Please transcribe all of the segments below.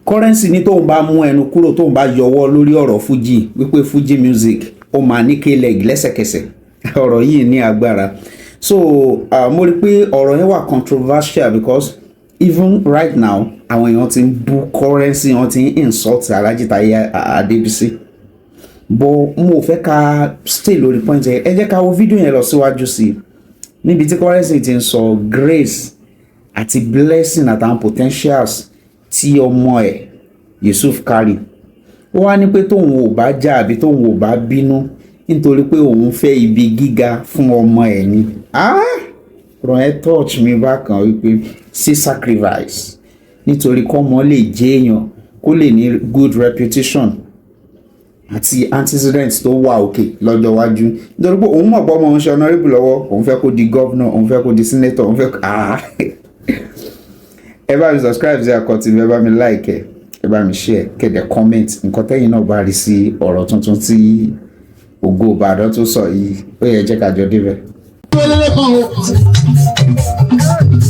Currency ní tóun bá mú ẹnu kúrò tóun bá yọwọ́ lórí ọ̀rọ̀ Fuji wípé Fuji music ó máa ní k-leg lẹ́sẹ̀kẹsẹ̀ ọ̀rọ̀ yìí ní agbára. So mo rí pé ọ̀rọ̀ yẹn wà controversial because even right now àwọn èèyàn ti ń bú Currency, wọ́n ti ń insult Alhaji Taye Adebisi, but mo fẹ́ ká stay lórí point yẹn. Ẹ jẹ́ ká wo fídíò yẹn lọ síwájú sí i níbi tí Currency ti ń sọ grace àti blessing àtàwọn potentials tí ọmọ ẹ̀ Yusuf carry. Ó wá ní pé tóun ò bá jà àbí tóun ò bá bínú nítorí pé òun fẹ́ ibi gíga fún ọmọ ẹ̀ ni. Ọ̀rọ̀ ẹ̀ touch mi bákan wípé sí sacrifice nítorí kọ́mọ lè jẹ́ èèyàn kó lè ní good reputation àti antecedents tó wà òkè lọ́jọ́ iwájú, nítorí pé òun mọ̀ pé ọmọ òun ṣe honourable lọ́wọ́, òun fẹ́ kó di governor, òun fẹ́ kó di senator, òun fẹ́ ẹ bá mi subscribe sí Àkọ́tì mi, ẹ bá mi like ẹ bá mi share kẹ́dẹ̀ comment nǹkan tẹ́yìn náà bá rí sí ọ̀rọ̀ tuntun tí Ògo Ìbàdàn tó sọ yìí, ó yẹ jẹ́ ká jọ débẹ̀.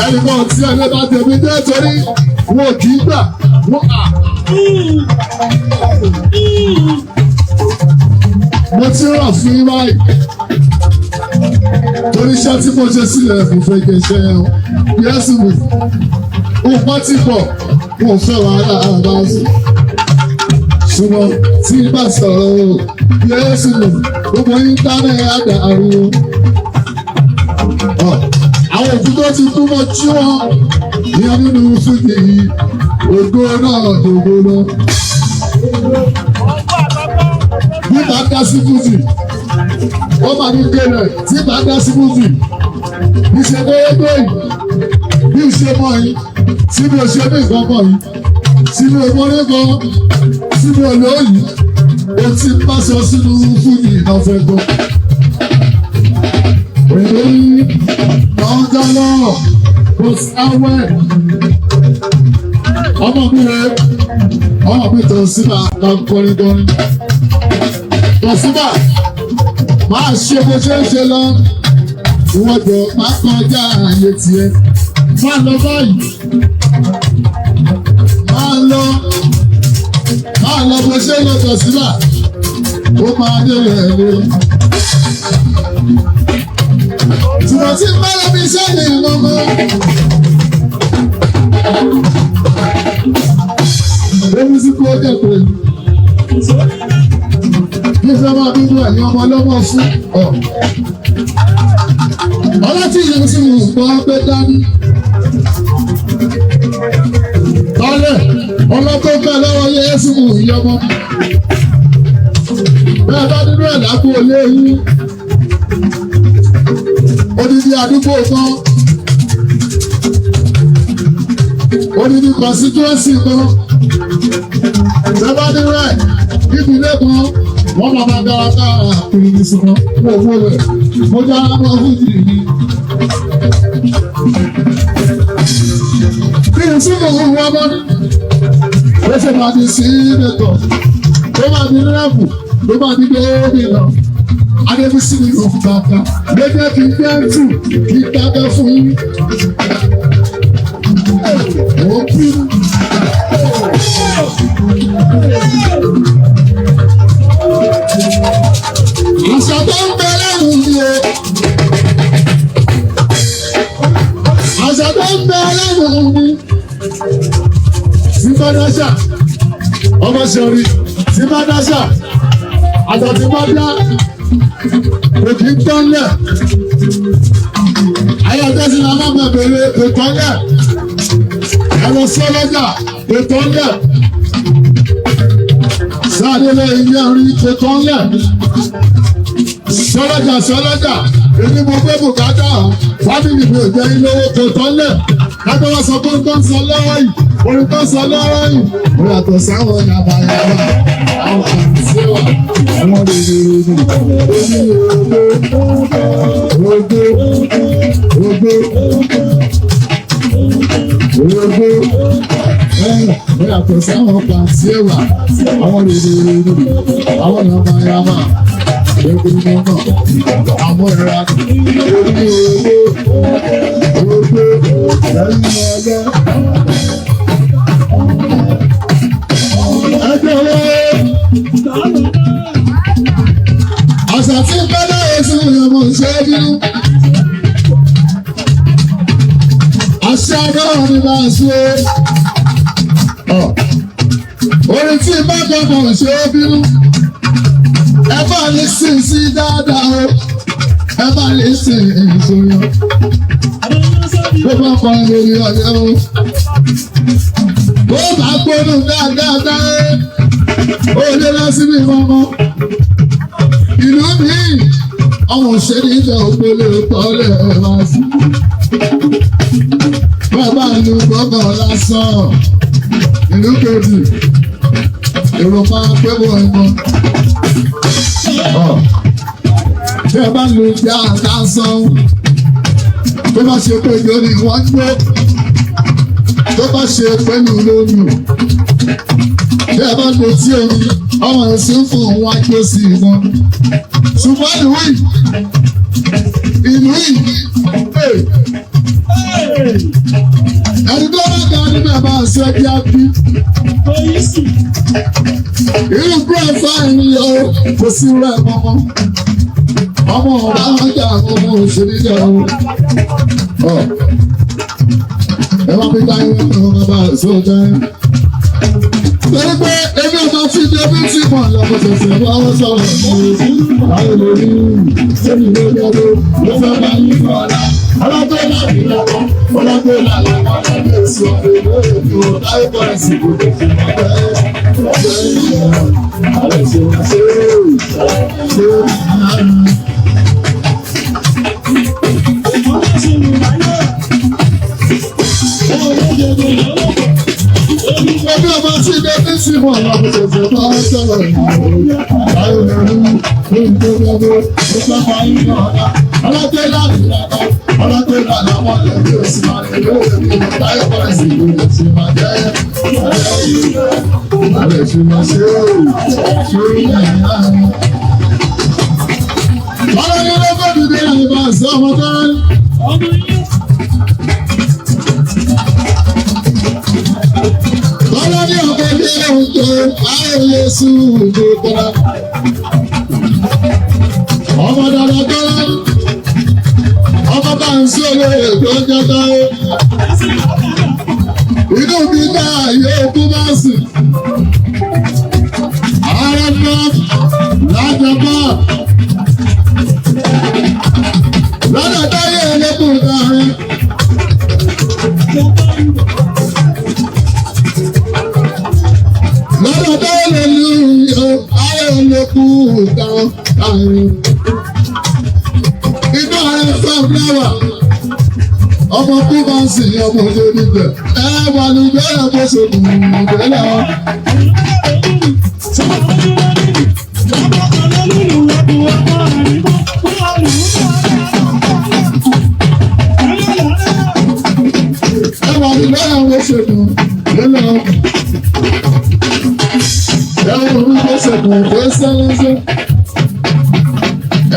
Ẹnìkan tí ẹni bá tẹ̀mí dé torí wọn kì í gbà wọ́n à. Mo ti rọ̀ fún yín báyìí. Torí iṣẹ́ tí mo ṣe sílẹ̀ fún fẹ́kẹ̀ ṣe ẹ̀ o. Yẹ́sù mi, nǹkan ti pọ̀, mo fẹ́ wàhálà àbáṣe. Ṣùgbọ́n tí bá sọ̀rọ̀ o, Yẹ́sù mi, gbogbo yín dáná ẹ̀ á dàrú o. Àwọn òkú tó ti kú mọ́ tí wọ́n ní nínú Fújì yìí, ògo náà dògbò lọ. Bí bá dá sí Fújì, ó máa ní kéré tí bá dá sí Fújì. Bí ṣe déédé yìí, bí ṣe mọ̀ yìí, tí mi ò ṣe ní nǹkan mọ̀ yìí, tí mi ò mọ́lé gan, tí mi ò lóyìí, ó ti bá sọ sínú Fújì náà fẹ́ gbọ́. Ọ̀dọ́lọ́ kò sáwẹ́. Ọmọ mi tọ̀ síbà lọ kọrin. Tọ̀ síbà máa ṣe bó ṣe ń ṣe lọ. Ìwọ́jọ máa kọjá ààyè tiẹ̀. Máa lọ báyìí. Máa lọ bó ṣe lọ tọ̀ síbà. Ó máa délé ẹ̀rọ. Ṣùgbọ́n tí bára mi sẹ́yìn lọ́mọ. Èmi sì kó jẹ́ pé kí fẹ́ máa bíbú ẹ̀yìn ọmọ ọlọ́mọ fún ọ̀. Ọlọ́tí yìí sì ń gbọ́ pé dání. Tọ́lẹ̀ ọlọ́tọ́ bẹ́ẹ̀ lọ́wọ́ Yésù mú ìyọmọ. Bẹ́ẹ̀ bá nínú ẹ̀ lápò olé yín. Odidi àdúgbò kan, odidi constituency kan, ìjọba ní rẹ̀ ìdílé kan, wọ́n máa bá dára káàrà àpèrè ìṣúná fún owó rẹ̀, mo já mọ́ Fújì yìí. Bí n súnmọ́ òun wá mọ́ ní, ó ṣe máa di sí mẹ́tọ̀, ó máa di rẹ́pù, ó máa di gómìnà. Adébísí ni kò bàbá lẹ́jẹ̀ kí n jẹ́ tù kí n dábẹ́ fún yín. Ó kú. Àṣà tó ń bẹ lẹ́nu mi o. Àṣà tó ń bẹ lẹ́nu mi. Símbádáṣà, ọmọ ṣẹ̀rí, Símbádáṣà, àtàtì bá dá. Òkè ń tọ́lẹ̀. Ayọ̀tẹ́sí la máa mọ̀ bèrè ètọ́lẹ̀. Ẹ̀rọ sọ́lọ́jà ètọ́lẹ̀. Sáàdélé ilé orí ètọ́lẹ̀. Sọ́lọ́jà. Èmi mo gbé bùkátà. Fábìlì mi ò jẹ́ ilé owó ètọ́lẹ̀. Lábẹ́ wá sọ pé ń tọ́ sọ lọ́wọ́ yìí. Orin tó sọ lọ́wọ́ yìí. Ó yàtọ̀ sáwọn yàbàyàbà. Àwọn àǹtí wà. Àwọn rèé Ó yàtọ̀ sáwọn pàǹtí ẹ̀wà, àwọn rèé àwọn yàmàyàmà, ẹgbẹ́ náà, àwọn ẹ̀rọ orí owó, ẹ̀yìn ọ̀lẹ́. tí bá gbọ́dọ̀ ṣe é bínú ẹ bá lè sìn sí dáadáa o ẹ bá lè sìn ìṣòro bó bá pa lórí ọ̀yẹ́ o bó bá gbóná dáadáa ó lé lọ síbi mọ́mọ́ ìlú mi ọmọ òṣèré ìjọ ògbólé tọ́lẹ̀ wá sí bàbá ìlú gbọ́ngàn lásán ìlú kejì èrò máa pé bọ̀ ẹ̀mọ́ tí ẹ bá lu ìjà lásán tó bá ṣe pé lórí wọ́n gbó tó bá ṣe pẹ̀lú lónìí tí ẹ bá lu tí omi ọmọ ẹ̀sìn fún òun wájú sí wọn ṣùgbọ́n ìlú yìí ẹni tó bá ga nínú ẹ̀ máa ṣe kí á bí irú búrẹ́fà ẹni o kò sí rẹ̀ mọ́mọ́ ọmọ ọba wọn jà ọmọ òṣèré jà o ẹ wá bí táyé wọn ní ọmọ bá ṣe ó jẹ torí pé èmi ò máa fi débi tí mo lọ́kọ̀ tẹ̀sẹ̀ bá wọ́n sọ̀rọ̀ ní ayé lórí sẹ́ni lórí ọdún ló fẹ́ bá yín fún ọ̀la ọlọ́gbẹ́ láàbí lọ́wọ́ ọlọ́gbẹ́ láàbí lọ́wọ́ ọlọ́gbẹ́ èso ìwé ìlú táyé bọ̀ ẹ̀sìn kò tó fi mọ́ bẹ́ẹ̀ ọ̀gbẹ́ ìlú ààrẹ ṣe wá ṣe ẹbí ọmọ tí ilé ní símọ̀ ọ̀làbọ̀ tẹ̀sẹ̀ bá ń sọ̀rọ̀ ìyàwó lórí ìgbòho ìjọba yìí ọ̀la ọlọ́gbẹ́ láti lábọ́ ọlọ́gbẹ́ láti wọ́n lè bí oṣù máa lè lóore bí mo táyọ̀ bọ́ ẹ̀sìn ìlú lè ṣe máa jẹ́ àlẹ́ ṣe máa ṣe ṣe ìyẹn láàrin. ọlọ́gbẹ́ lọ́gbẹ́ dìde àyè máa sọ ọmọ kan. Ọlọ́dún ọ̀pẹ bí oúnjẹ ayẹyẹ sùúrù gbọ́dọ̀. Ọmọ dada gbọ́dọ̀. Ọmọ bá ń sí olóyè tó ń jẹta ó. Inú mi náà yóò kú bá sì. Ààrẹ náà lájọba. Lọ́dọ̀ táyé ẹlẹ́kùn náà rẹ̀. Lọ́dọ̀ tó lè lu ayé olókù ìdáwọ́ àárín. Inú ààrẹ fẹ́fúláwà, ọmọ kú bá ń sìn ọmọ òjò níbẹ̀. Ẹ wà ní ìgbéyàwó bó ṣe kù ìgbélé wọn. Ẹ wà ní ìgbéyàwó bó ṣe kù ìgbélé wọn. Ẹ̀wọ̀n orí ló ṣègùn ìgbé sẹ́lẹ́sẹ́.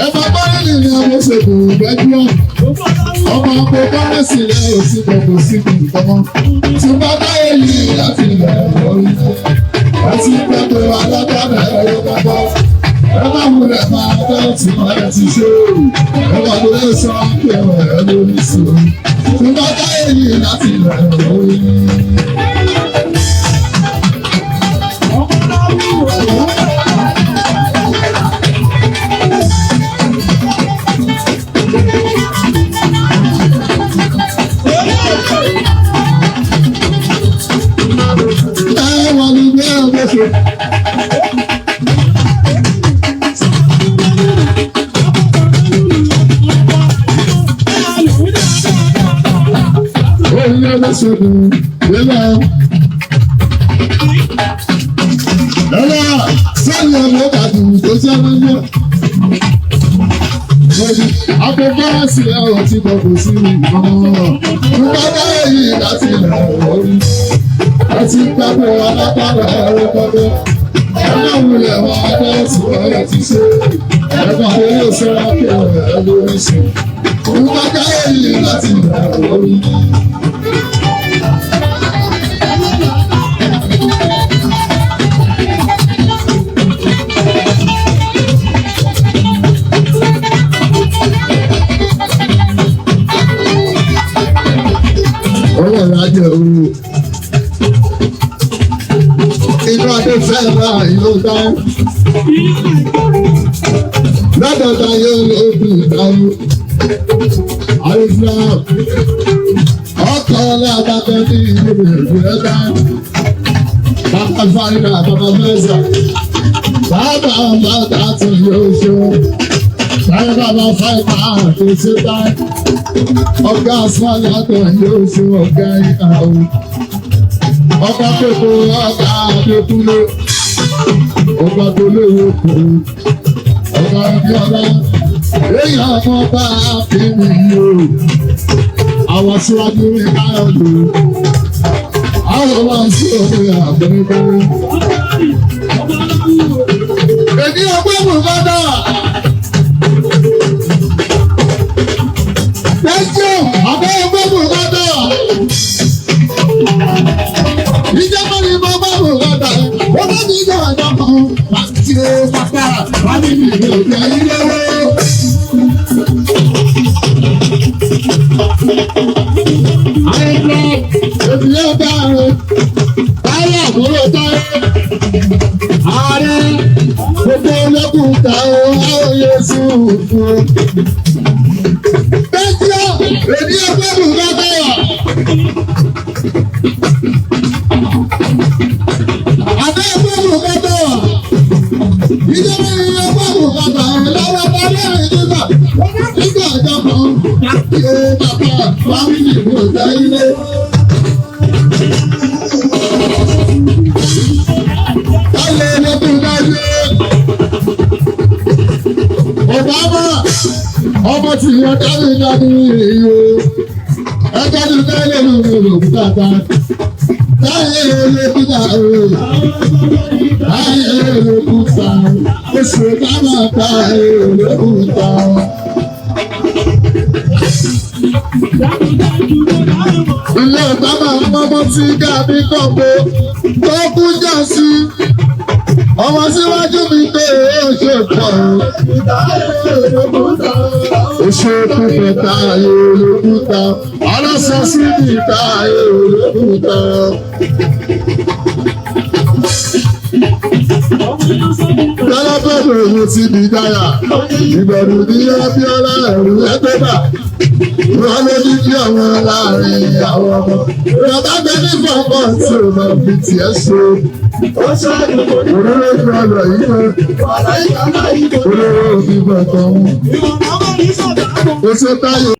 Ẹ máa bá nílì ní àwọn ṣègùn ìgbẹ́jọ́. Ọmọ ọkọ̀ kọ́rẹ́sì rẹ̀ ò sí gbọ̀ngàn sí ìgbọ̀ngàn. Tí bá dáyé yìí láti ilẹ̀ orí. Ẹ ti pẹ́pẹ́ alágbádá ẹ̀rọ gbọ́gbọ́. Ẹ má múlẹ̀ máa bẹ́ẹ̀ tí wọ́n ẹ ti ṣe. Ẹ wà lórí sọ pé ẹ lórí sí i. Tí bá dáyé yìí láti ilẹ̀ orí. Akọ̀bọ́ọ̀sì ẹ̀rọ tí kò kò sí ìgbọ̀n. Nígbàdá èyí láti ilẹ̀ orí. Ẹ ti gbàgbé alágbára ẹ̀rọ gbọ́dọ̀. Ẹ máa wulẹ̀ wọn adé tí wọ́n yẹ ti ṣe. Ẹ̀gbọ́n tó yóò sọ́ra kí ọ̀rẹ́ lórí sí. Nígbàdá èyí láti ilẹ̀ orí. Owó ìrajà owó. Inú adé fẹ́ ra yóò dá. Lọ́dọ̀dọ̀ yóò lóbi ìdáwó. Àìsàn ọkọ̀ ọlọ́dàbẹ̀ ní ìlú ìrẹ́dá. Bàbá Fáyínà, bàbá Mẹ́sà. Bàbá bàtà tí yóò ṣe. Bàbá Fáyínà tó ṣe báyìí. Ọ̀gá Asmani àtọ̀ yóò ṣe ọ̀gá ìkàwé. Ọba pẹ̀lú ọ̀gá Adékúnlé. Ọba tó léwu kù. Ọba Abíọ́lá. Èèyàn ọmọ bá fi mi yó. Àwọn síwájú mi káyọ̀ lò. Àwọn máa ń sọ pé àgbẹ̀rẹ̀. Èdè ọgbẹ́ mú bàdà. Tẹ́jú àbẹ́ ọgbẹ́ mú bàdà. Ìjọba ni mo bá mú bàdà. Wọ́n bá mi jẹ́ ọjọ́ kan. Láti ṣe pàpàrà, wá ní mi ò jẹ́ ilé wọ́. Àìsàn èmi yóò bá rẹ̀. Táyà àbúrò táyà. Ààrẹ gbogbo olókùn ta o, àwọn Yéṣu fún. Tẹ́tíọ́ èmi ọgbẹ́ mú bàbá wà. Àbẹ́ ọgbẹ́ mú bàbá wà. Ìjọba ìrìn ọgbẹ́ mú bàbá rẹ̀ lọ́wọ́ bá lẹ́rìn nígbà. Nígbà ọjọ́ kan, ṣe bàbá fámìlì kò dá ilé. Ọlẹ́ lókun dájú. Obama ọmọ tí yọ dájú dájú ìrìn o. Ẹjọ́ ti tẹ́lẹ̀ lórí òkúta ta. Táyé olókúta o. Táyé olókúta. Oṣù tábà táyé olókúta. Ilé ìtàbà mọ́mọ́ tí gàbí kọ̀pọ̀ tó kú jà sí. Ọmọ síwájú mi pé ó ṣe pọ̀. Ó ṣe púpọ̀ táyé olókúta. Ọlọ́sọ sí ní táyé olókúta. Tẹ́lẹ̀bẹ̀rẹ̀ mo ti di dáyà. Ìbẹ̀rù ní Abíọ́lá ẹ̀rù ẹgbẹ́bà. Wọ́n ló ní kí ọmọ láàrin àwọn ọmọ. Bàbá gbé ní fọ́pọ̀ tí ò lọ fi tiẹ̀ ṣe. Òróró fi ọlọ̀ yìí mọ́. Olóró fi bọ̀tọ̀ mú. Ó ṣe táyé.